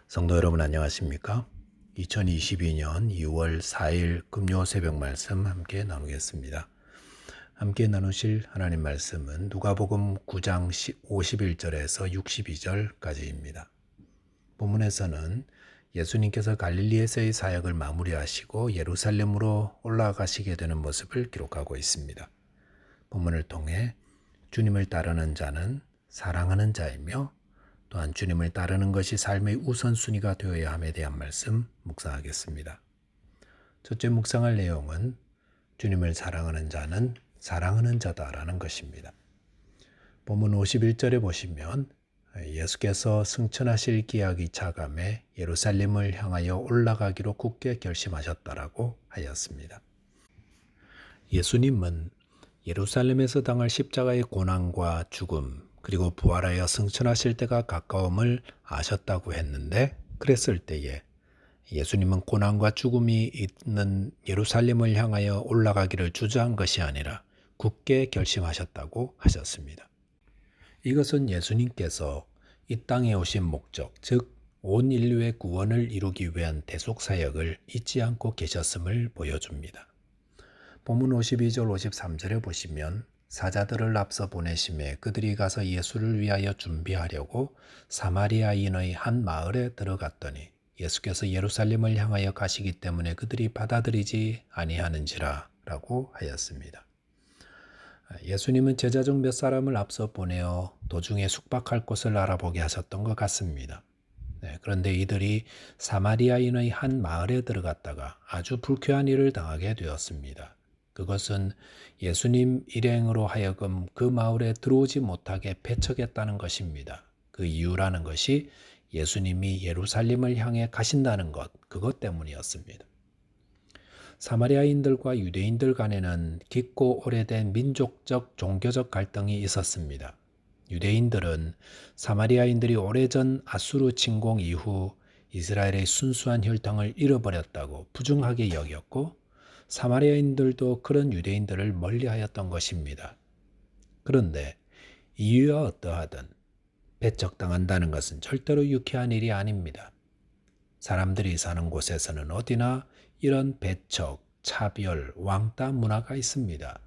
성도 여러분 안녕하십니까? 2022년 2월 4일 금요 새벽 말씀 함께 나누겠습니다. 함께 나누실 하나님 말씀은 누가복음 9장 51절에서 62절까지입니다. 본문에서는 예수님께서 갈릴리에서의 사역을 마무리하시고 예루살렘으로 올라가시게 되는 모습을 기록하고 있습니다. 본문을 통해 주님을 따르는 자는 사랑하는 자이며 또한 주님을 따르는 것이 삶의 우선순위가 되어야 함에 대한 말씀 묵상하겠습니다. 첫째 묵상할 내용은 주님을 사랑하는 자는 사랑하는 자다라는 것입니다. 본문 51절에 보시면 예수께서 승천하실 기약이 차감해 예루살렘을 향하여 올라가기로 굳게 결심하셨다라고 하였습니다. 예수님은 예루살렘에서 당할 십자가의 고난과 죽음 그리고 부활하여 승천하실 때가 가까움을 아셨다고 했는데 그랬을 때에 예수님은 고난과 죽음이 있는 예루살렘을 향하여 올라가기를 주저한 것이 아니라 굳게 결심하셨다고 하셨습니다. 이것은 예수님께서 이 땅에 오신 목적, 즉 온 인류의 구원을 이루기 위한 대속 사역을 잊지 않고 계셨음을 보여줍니다. 본문 52절 53절에 보시면 사자들을 앞서 보내심에 그들이 가서 예수를 위하여 준비하려고 사마리아인의 한 마을에 들어갔더니 예수께서 예루살렘을 향하여 가시기 때문에 그들이 받아들이지 아니하는지라 라고 하였습니다. 예수님은 제자 중 몇 사람을 앞서 보내어 도중에 숙박할 곳을 알아보게 하셨던 것 같습니다. 그런데 이들이 사마리아인의 한 마을에 들어갔다가 아주 불쾌한 일을 당하게 되었습니다. 그것은 예수님 일행으로 하여금 그 마을에 들어오지 못하게 배척했다는 것입니다. 그 이유라는 것이 예수님이 예루살렘을 향해 가신다는 것, 그것 때문이었습니다. 사마리아인들과 유대인들 간에는 깊고 오래된 민족적, 종교적 갈등이 있었습니다. 유대인들은 사마리아인들이 오래전 아수르 침공 이후 이스라엘의 순수한 혈통을 잃어버렸다고 부정하게 여겼고 사마리아인들도 그런 유대인들을 멀리하였던 것입니다. 그런데 이유가 어떠하든 배척당한다는 것은 절대로 유쾌한 일이 아닙니다. 사람들이 사는 곳에서는 어디나 이런 배척, 차별, 왕따 문화가 있습니다.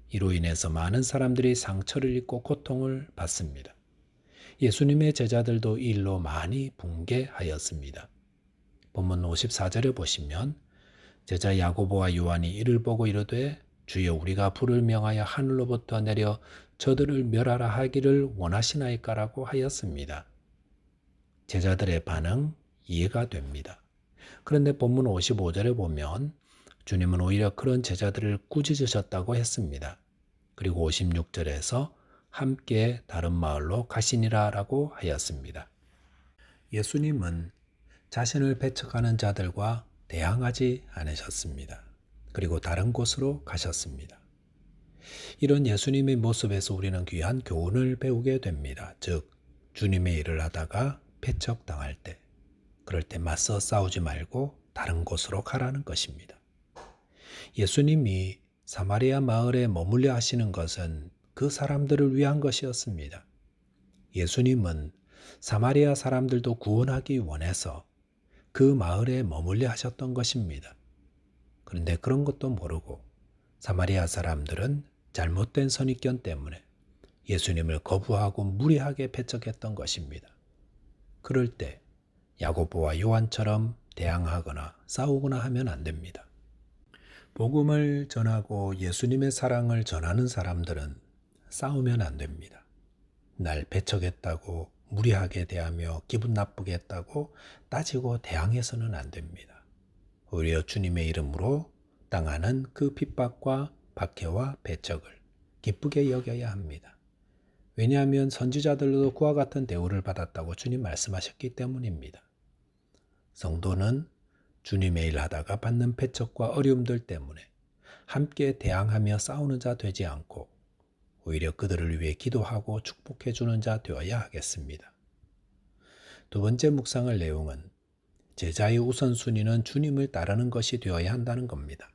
이로 인해서 많은 사람들이 상처를 입고 고통을 받습니다. 예수님의 제자들도 이 일로 많이 붕괴하였습니다. 본문 54절에 보시면 제자 야고보와 요한이 이를 보고 이르되 주여 우리가 불을 명하여 하늘로부터 내려 저들을 멸하라 하기를 원하시나이까라고 하였습니다. 제자들의 반응 이해가 됩니다. 그런데 본문 55절에 보면 주님은 오히려 그런 제자들을 꾸짖으셨다고 했습니다. 그리고 56절에서 함께 다른 마을로 가시니라 라고 하였습니다. 예수님은 자신을 배척하는 자들과 대항하지 않으셨습니다. 그리고 다른 곳으로 가셨습니다. 이런 예수님의 모습에서 우리는 귀한 교훈을 배우게 됩니다. 즉, 주님의 일을 하다가 배척당할 때, 그럴 때 맞서 싸우지 말고 다른 곳으로 가라는 것입니다. 예수님이 사마리아 마을에 머물려 하시는 것은 그 사람들을 위한 것이었습니다. 예수님은 사마리아 사람들도 구원하기 원해서 그 마을에 머물려 하셨던 것입니다. 그런데 그런 것도 모르고 사마리아 사람들은 잘못된 선입견 때문에 예수님을 거부하고 무리하게 배척했던 것입니다. 그럴 때 야고보와 요한처럼 대항하거나 싸우거나 하면 안 됩니다. 복음을 전하고 예수님의 사랑을 전하는 사람들은 싸우면 안 됩니다. 날 배척했다고 무리하게 대하며 기분 나쁘게 했다고 따지고 대항해서는 안 됩니다. 오히려 주님의 이름으로 당하는 그 핍박과 박해와 배척을 기쁘게 여겨야 합니다. 왜냐하면 선지자들도 그와 같은 대우를 받았다고 주님 말씀하셨기 때문입니다. 성도는 주님의 일 하다가 받는 배척과 어려움들 때문에 함께 대항하며 싸우는 자 되지 않고 오히려 그들을 위해 기도하고 축복해 주는 자 되어야 하겠습니다. 두 번째 묵상할 내용은 제자의 우선순위는 주님을 따르는 것이 되어야 한다는 겁니다.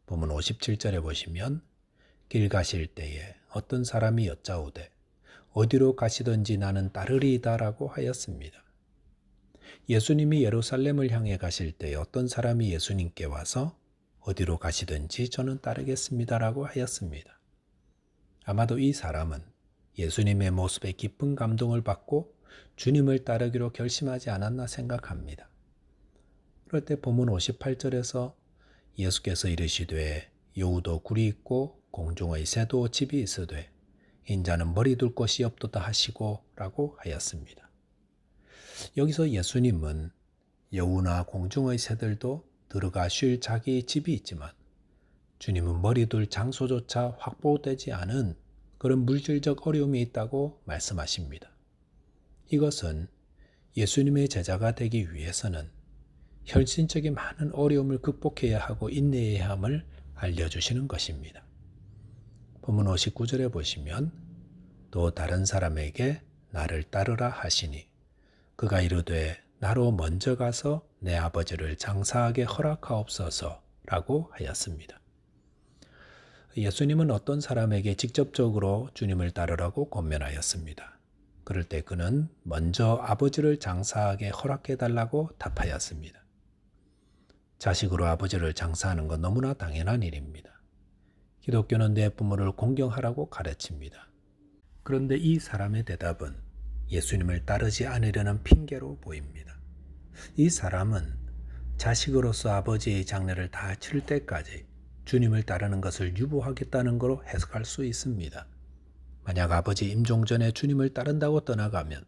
본문 57절에 보시면 길 가실 때에 어떤 사람이 여짜오되 어디로 가시든지 나는 따르리이다 라고 하였습니다. 예수님이 예루살렘을 향해 가실 때 어떤 사람이 예수님께 와서 어디로 가시든지 저는 따르겠습니다라고 하였습니다. 아마도 이 사람은 예수님의 모습에 깊은 감동을 받고 주님을 따르기로 결심하지 않았나 생각합니다. 그럴 때 본문 58절에서 예수께서 이르시되 여우도 굴이 있고 공중의 새도 집이 있으되 인자는 머리 둘 곳이 없도다 하시고 라고 하였습니다. 여기서 예수님은 여우나 공중의 새들도 들어가 쉴 자기 집이 있지만 주님은 머리 둘 장소조차 확보되지 않은 그런 물질적 어려움이 있다고 말씀하십니다. 이것은 예수님의 제자가 되기 위해서는 현실적인 많은 어려움을 극복해야 하고 인내해야 함을 알려주시는 것입니다. 본문 59절에 보시면 또 다른 사람에게 나를 따르라 하시니 그가 이르되 나로 먼저 가서 내 아버지를 장사하게 허락하옵소서 라고 하였습니다. 예수님은 어떤 사람에게 직접적으로 주님을 따르라고 권면하였습니다. 그럴 때 그는 먼저 아버지를 장사하게 허락해달라고 답하였습니다. 자식으로 아버지를 장사하는 건 너무나 당연한 일입니다. 기독교는 내 부모를 공경하라고 가르칩니다. 그런데 이 사람의 대답은 예수님을 따르지 않으려는 핑계로 보입니다. 이 사람은 자식으로서 아버지의 장례를 다 치를 때까지 주님을 따르는 것을 유보하겠다는 것으로 해석할 수 있습니다. 만약 아버지 임종 전에 주님을 따른다고 떠나가면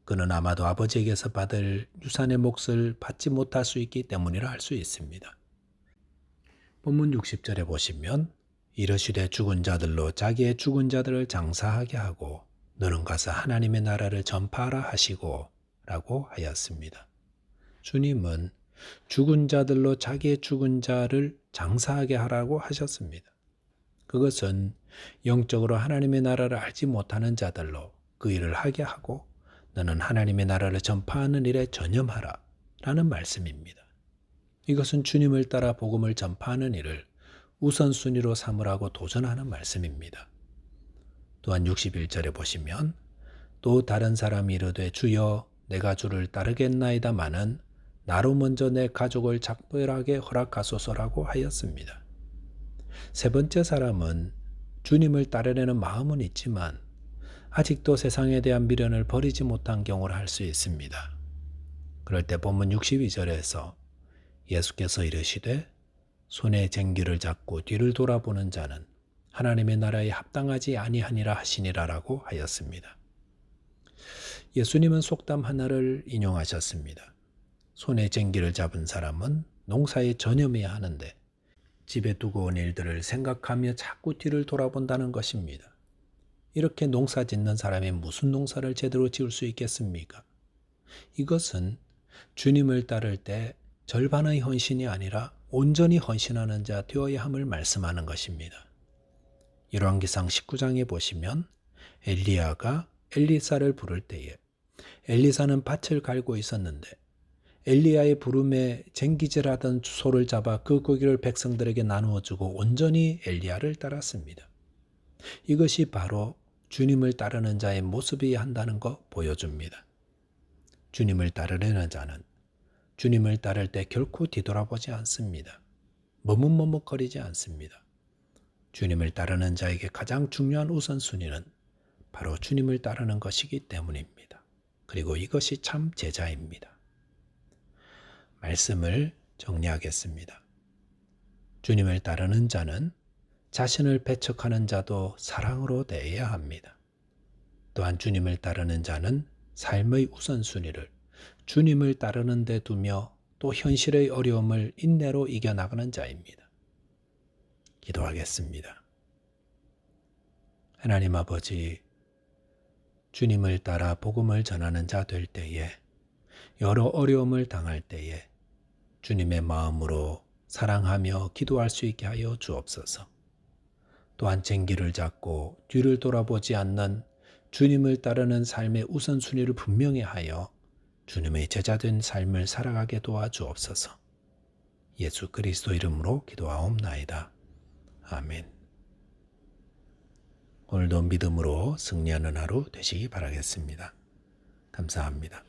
그는 아마도 아버지에게서 받을 유산의 몫을 받지 못할 수 있기 때문이라 할 수 있습니다. 본문 60절에 보시면 이르시되 죽은 자들로 자기의 죽은 자들을 장사하게 하고 너는 가서 하나님의 나라를 전파하라 하시고 라고 하였습니다. 주님은 죽은 자들로 자기의 죽은 자를 장사하게 하라고 하셨습니다. 그것은 영적으로 하나님의 나라를 알지 못하는 자들로 그 일을 하게 하고 너는 하나님의 나라를 전파하는 일에 전념하라 라는 말씀입니다. 이것은 주님을 따라 복음을 전파하는 일을 우선순위로 삼으라고 도전하는 말씀입니다. 또한 61절에 보시면 또 다른 사람이 이르되 주여 내가 주를 따르겠나이다마는 나로 먼저 내 가족을 작별하게 허락하소서라고 하였습니다. 세 번째 사람은 주님을 따르려는 마음은 있지만 아직도 세상에 대한 미련을 버리지 못한 경우를 할 수 있습니다. 그럴 때 본문 62절에서 예수께서 이르시되 손에 쟁기를 잡고 뒤를 돌아보는 자는 하나님의 나라에 합당하지 아니하니라 하시니라라고 하였습니다. 예수님은 속담 하나를 인용하셨습니다. 손에 쟁기를 잡은 사람은 농사에 전념해야 하는데 집에 두고 온 일들을 생각하며 자꾸 뒤를 돌아본다는 것입니다. 이렇게 농사 짓는 사람이 무슨 농사를 제대로 지을 수 있겠습니까? 이것은 주님을 따를 때 절반의 헌신이 아니라 온전히 헌신하는 자 되어야 함을 말씀하는 것입니다. 열왕기상 19장에 보시면 엘리야가 엘리사를 부를 때에 엘리사는 밭을 갈고 있었는데 엘리야의 부름에 쟁기질하던 소를 잡아 그 고기를 백성들에게 나누어 주고 온전히 엘리야를 따랐습니다. 이것이 바로 주님을 따르는 자의 모습이어야 한다는 거 보여줍니다. 주님을 따르려는 자는 주님을 따를 때 결코 뒤돌아보지 않습니다. 머뭇머뭇거리지 않습니다. 주님을 따르는 자에게 가장 중요한 우선순위는 바로 주님을 따르는 것이기 때문입니다. 그리고 이것이 참 제자입니다. 말씀을 정리하겠습니다. 주님을 따르는 자는 자신을 배척하는 자도 사랑으로 대해야 합니다. 또한 주님을 따르는 자는 삶의 우선순위를 주님을 따르는 데 두며 또 현실의 어려움을 인내로 이겨나가는 자입니다. 기도하겠습니다. 하나님 아버지, 주님을 따라 복음을 전하는 자 될 때에 여러 어려움을 당할 때에 주님의 마음으로 사랑하며 기도할 수 있게 하여 주옵소서. 또한 쟁기를 잡고 뒤를 돌아보지 않는 주님을 따르는 삶의 우선순위를 분명히 하여 주님의 제자된 삶을 살아가게 도와주옵소서. 예수 그리스도 이름으로 기도하옵나이다. 아멘. 오늘도 믿음으로 승리하는 하루 되시기 바라겠습니다. 감사합니다.